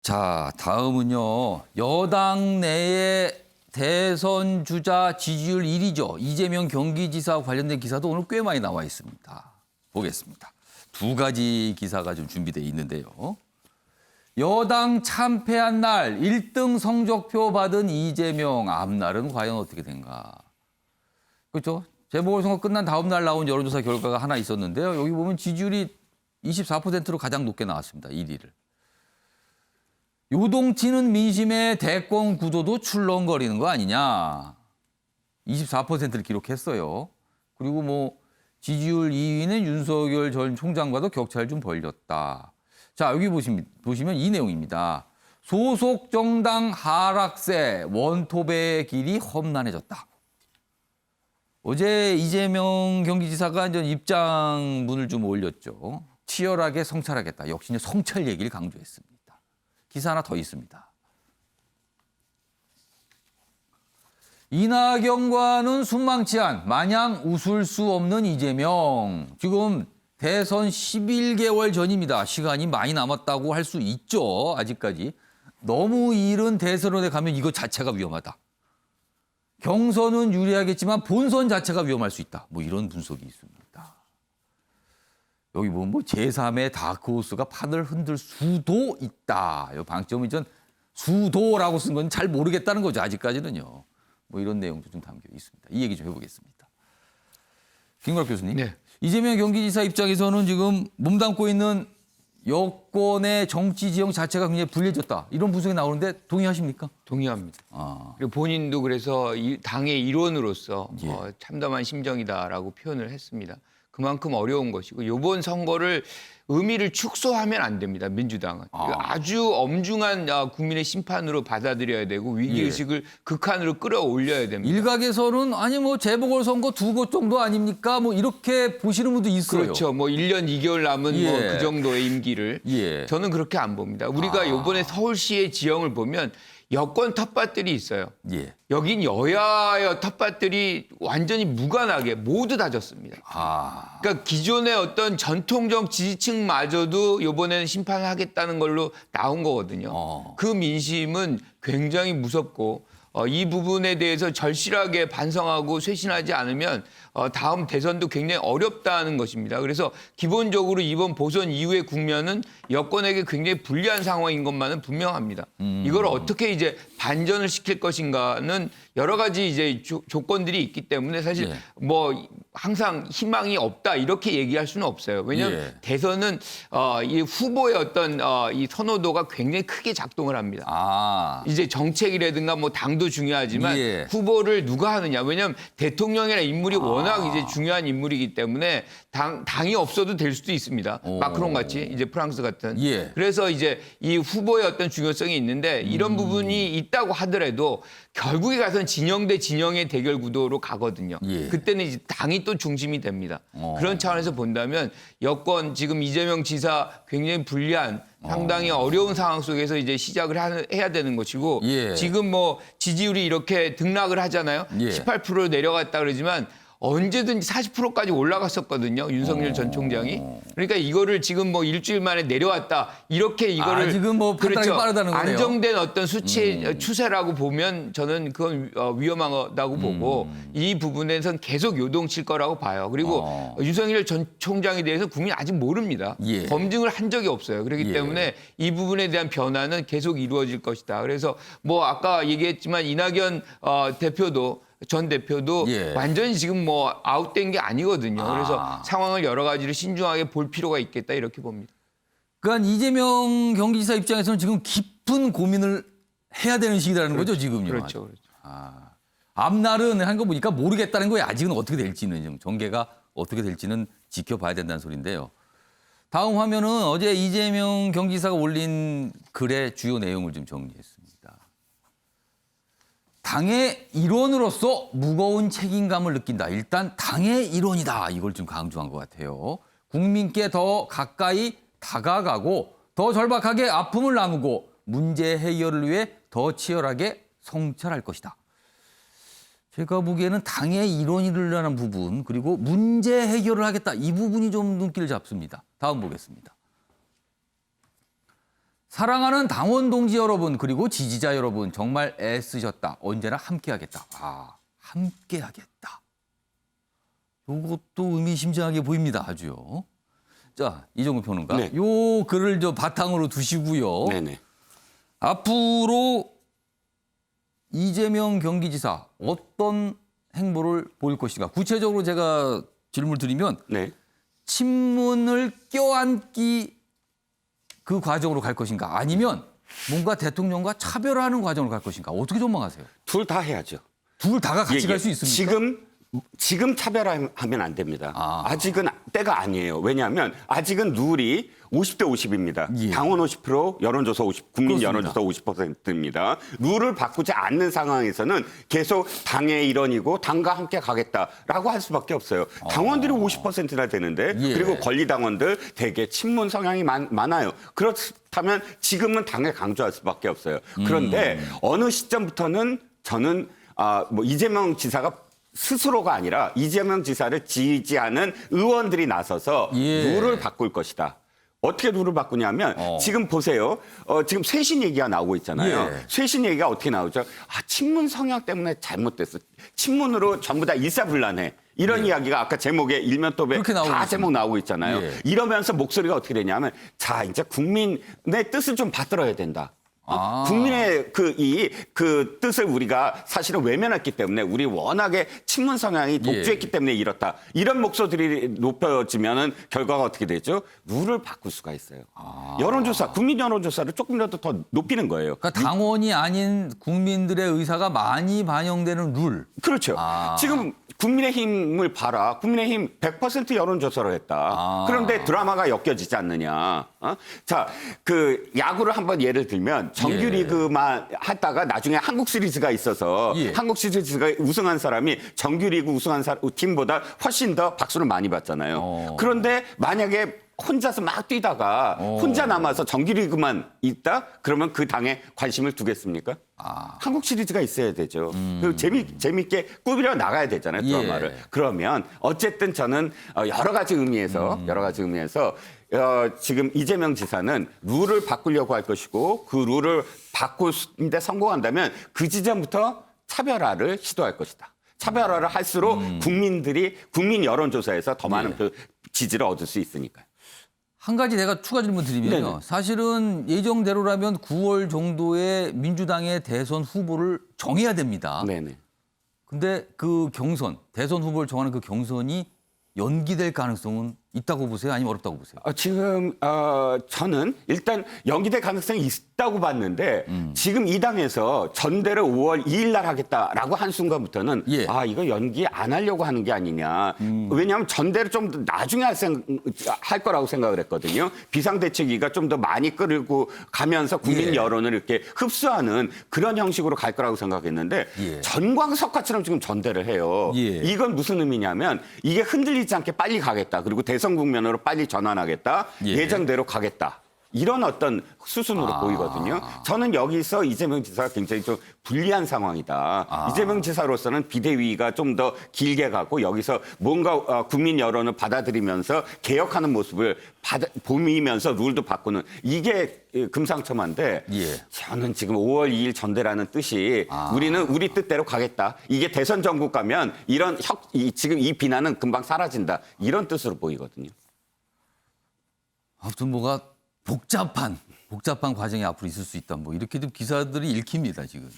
자, 다음은요. 여당 내의 대선 주자 지지율 1위죠. 이재명 경기지사 관련된 기사도 오늘 꽤 많이 나와 있습니다. 보겠습니다. 두 가지 기사가 좀 준비되어 있는데요. 여당 참패한 날 1등 성적표 받은 이재명 앞날은 과연 어떻게 된가. 그렇죠? 재보궐선거 끝난 다음 날 나온 여론조사 결과가 하나 있었는데요. 여기 보면 지지율이 24%로 가장 높게 나왔습니다. 1위를. 요동치는 민심의 대권 구도도 출렁거리는 거 아니냐. 24%를 기록했어요. 그리고 뭐 지지율 2위는 윤석열 전 총장과도 격차를 좀 벌렸다. 자, 여기 보시면 이 내용입니다. 소속 정당 하락세, 원톱의 길이 험난해졌다. 어제 이재명 경기지사가 이제 입장문을 좀 올렸죠. 치열하게 성찰하겠다. 역시 성찰 얘기를 강조했습니다. 기사 하나 더 있습니다. 이낙연과는 순망치 않 마냥 웃을 수 없는 이재명. 지금 대선 11개월 전입니다. 시간이 많이 남았다고 할 수 있죠. 아직까지. 너무 이른 대선에 가면 이거 자체가 위험하다. 경선은 유리하겠지만 본선 자체가 위험할 수 있다. 뭐 이런 분석이 있습니다. 여기 보면 뭐 제3의 다크호스가 판을 흔들 수도 있다. 이 방점은 전 수도라고 쓴 건 잘 모르겠다는 거죠. 아직까지는요. 뭐 이런 내용도 좀 담겨 있습니다. 이 얘기 좀 해보겠습니다. 김광석 교수님. 네. 이재명 경기지사 입장에서는 지금 몸담고 있는 여권의 정치 지형 자체가 굉장히 불리해졌다. 이런 분석이 나오는데 동의하십니까? 동의합니다. 아, 그리고 본인도 그래서 당의 일원으로서 예. 참담한 심정이다라고 표현을 했습니다. 그만큼 어려운 것이고 이번 선거를 의미를 축소하면 안 됩니다. 민주당은. 아주 엄중한 국민의 심판으로 받아들여야 되고 위기의식을 극한으로 끌어올려야 됩니다. 일각에서는 아니 뭐 재보궐선거 2곳 정도 아닙니까? 뭐 이렇게 보시는 분도 있어요. 그렇죠. 뭐 1년 2개월 남은 예. 뭐 그 정도의 임기를. 예. 저는 그렇게 안 봅니다. 우리가 이번에 서울시의 지형을 보면 여권 텃밭들이 있어요. 예. 여긴 여야의 텃밭들이 완전히 무관하게 모두 다졌습니다. 아, 그러니까 기존의 어떤 전통적 지지층마저도 이번에는 심판을 하겠다는 걸로 나온 거거든요. 그 민심은 굉장히 무섭고 이 부분에 대해서 절실하게 반성하고 쇄신하지 않으면 다음 대선도 굉장히 어렵다는 것입니다. 그래서 기본적으로 이번 보선 이후의 국면은 여권에게 굉장히 불리한 상황인 것만은 분명합니다. 이걸 어떻게 이제 반전을 시킬 것인가는 여러 가지 이제 조건들이 있기 때문에 사실 예. 뭐 항상 희망이 없다 이렇게 얘기할 수는 없어요. 왜냐하면 예. 대선은 이 후보의 어떤 이 선호도가 굉장히 크게 작동을 합니다. 아, 이제 정책이라든가 뭐 당도 중요하지만 예. 후보를 누가 하느냐. 왜냐하면 대통령이라는 인물이 워낙 이제 중요한 인물이기 때문에 당이 없어도 될 수도 있습니다. 마크롱 같이 이제 프랑스 같은. 예. 그래서 이제 이 후보의 어떤 중요성이 있는데 이런 부분이 있다고 하더라도 결국에 가서는 진영 대 진영의 대결 구도로 가거든요. 예. 그때는 이제 당이 또 중심이 됩니다. 그런 차원에서 본다면 여권 지금 이재명 지사 굉장히 불리한 상당히 어려운 상황 속에서 이제 시작을 해야 되는 것이고 예. 지금 뭐 지지율이 이렇게 등락을 하잖아요. 예. 18%로 내려갔다 그러지만 언제든지 40%까지 올라갔었거든요. 윤석열 전 총장이. 그러니까 이거를 지금 뭐 일주일 만에 내려왔다. 이렇게 이거를 지금 뭐 판단이 빠르다는 거네요. 안정된 어떤 수치의 추세라고 보면 저는 그건 위험하다고 보고 이 부분에선 계속 요동칠 거라고 봐요. 그리고 윤석열 전 총장에 대해서 국민이 아직 모릅니다. 예. 검증을 한 적이 없어요. 그렇기 예. 때문에 이 부분에 대한 변화는 계속 이루어질 것이다. 그래서 뭐 아까 얘기했지만 이낙연 전 대표도 예. 완전히 지금 뭐 아웃된 게 아니거든요. 그래서 상황을 여러 가지로 신중하게 볼 필요가 있겠다 이렇게 봅니다. 그러니까 이재명 경기지사 입장에서는 지금 깊은 고민을 해야 되는 시기라는 거죠, 지금요. 그렇죠. 그렇죠. 앞날은 한 거 보니까 모르겠다는 거예요. 아직은 어떻게 될지는 좀 전개가 어떻게 될지는 지켜봐야 된다는 소리인데요. 다음 화면은 어제 이재명 경기지사가 올린 글의 주요 내용을 좀 정리했습니다. 당의 일원으로서 무거운 책임감을 느낀다. 일단 당의 일원이다. 이걸 좀 강조한 것 같아요. 국민께 더 가까이 다가가고 더 절박하게 아픔을 나누고 문제 해결을 위해 더 치열하게 성찰할 것이다. 제가 보기에는 당의 일원이라는 부분 그리고 문제 해결을 하겠다. 이 부분이 좀 눈길을 잡습니다. 다음 보겠습니다. 사랑하는 당원 동지 여러분 그리고 지지자 여러분 정말 애쓰셨다. 언제나 함께하겠다. 아, 함께하겠다. 이것도 의미심장하게 보입니다. 아주요. 자, 이종근 평론가. 네. 요 글을 바탕으로 두시고요. 네네. 앞으로 이재명 경기지사 어떤 행보를 보일 것인가. 구체적으로 제가 질문을 드리면 네. 친문을 껴안기 그 과정으로 갈 것인가 아니면 뭔가 대통령과 차별화하는 과정으로 갈 것인가 어떻게 전망하세요? 둘 다 해야죠. 둘 다가 같이 갈 수 있습니까? 지금 차별하면 안 됩니다. 아. 아직은 때가 아니에요. 왜냐하면 아직은 룰이 50대 50입니다. 예. 당원 50%, 여론조사 50, 국민 그렇습니다. 여론조사 50%입니다. 룰을 바꾸지 않는 상황에서는 계속 당의 일원이고 당과 함께 가겠다라고 할 수밖에 없어요. 당원들이 50%나 되는데 예. 그리고 권리당원들 대개 친문 성향이 많아요. 그렇다면 지금은 당에 강조할 수밖에 없어요. 그런데 어느 시점부터는 저는 뭐 이재명 지사가 스스로가 아니라 이재명 지사를 지지하는 의원들이 나서서 예. 룰을 바꿀 것이다. 어떻게 룰을 바꾸냐면 지금 보세요. 지금 쇄신 얘기가 나오고 있잖아요. 예. 쇄신 얘기가 어떻게 나오죠? 친문 성향 때문에 잘못됐어. 친문으로 전부 다 일사불란해. 이런 이야기가 아까 제목에 일면톱에 그렇게 나오고 다 있습니다. 제목 나오고 있잖아요. 예. 이러면서 목소리가 어떻게 되냐면 자 이제 국민의 뜻을 좀 받들어야 된다. 국민의 그 뜻을 우리가 사실은 외면했기 때문에 우리 워낙에 친문 성향이 독주했기 때문에 이렇다. 이런 목소리들이 높여지면은 결과가 어떻게 되죠? 룰을 바꿀 수가 있어요. 여론조사, 국민 여론조사를 조금이라도 더 높이는 거예요. 그러니까 당원이 아닌 국민들의 의사가 많이 반영되는 룰. 그렇죠. 지금 국민의힘을 봐라. 국민의힘 100% 여론조사를 했다. 그런데 드라마가 엮여지지 않느냐. 자, 그 야구를 한번 예를 들면 정규리그만 했다가 나중에 한국 시리즈가 있어서 한국 시리즈가 우승한 사람이 정규리그 우승한 팀보다 훨씬 더 박수를 많이 받잖아요. 그런데 만약에 혼자서 막 뛰다가 혼자 남아서 정규리그만 있다? 그러면 그 당에 관심을 두겠습니까? 한국 시리즈가 있어야 되죠. 그리고 재밌게 꾸미려 나가야 되잖아요, 드라마를. 그러면 어쨌든 저는 여러 가지 의미에서 지금 이재명 지사는 룰을 바꾸려고 할 것이고 그 룰을 바꾸는데 성공한다면 그 지점부터 차별화를 시도할 것이다. 차별화를 할수록 국민 여론조사에서 더 많은 그 지지를 얻을 수 있으니까요. 한 가지 내가 추가 질문 드리면요. 네네. 사실은 예정대로라면 9월 정도에 민주당의 대선 후보를 정해야 됩니다. 네네. 근데 그 경선, 대선 후보를 정하는 그 경선이 연기될 가능성은 있다고 보세요? 아니면 어렵다고 보세요? 지금 저는 일단 연기될 가능성이 있다고 봤는데 지금 이 당에서 전대를 5월 2일 날 하겠다라고 한 순간부터는 이거 연기 안 하려고 하는 게 아니냐. 왜냐하면 전대를 좀 더 나중에 할 거라고 생각을 했거든요. 비상대책위가 좀 더 많이 끌고 가면서 국민 여론을 이렇게 흡수하는 그런 형식으로 갈 거라고 생각했는데 전광석화처럼 지금 전대를 해요. 이건 무슨 의미냐면 이게 흔들리지 않게 빨리 가겠다. 그리고 대선 국면으로 빨리 전환하겠다. 예정대로 가겠다. 이런 어떤 수순으로 보이거든요. 저는 여기서 이재명 지사가 굉장히 좀 불리한 상황이다. 이재명 지사로서는 비대위가 좀 더 길게 가고 여기서 뭔가 국민 여론을 받아들이면서 개혁하는 모습을 보이면서 룰도 바꾸는 이게 금상첨화인데 저는 지금 5월 2일 전대라는 뜻이 우리는 우리 뜻대로 가겠다. 이게 대선 전국 가면 이런 지금 이 비난은 금방 사라진다. 이런 뜻으로 보이거든요. 아무튼 뭐가 복잡한 과정이 앞으로 있을 수 있다. 뭐 이렇게도 기사들이 읽힙니다, 지금요.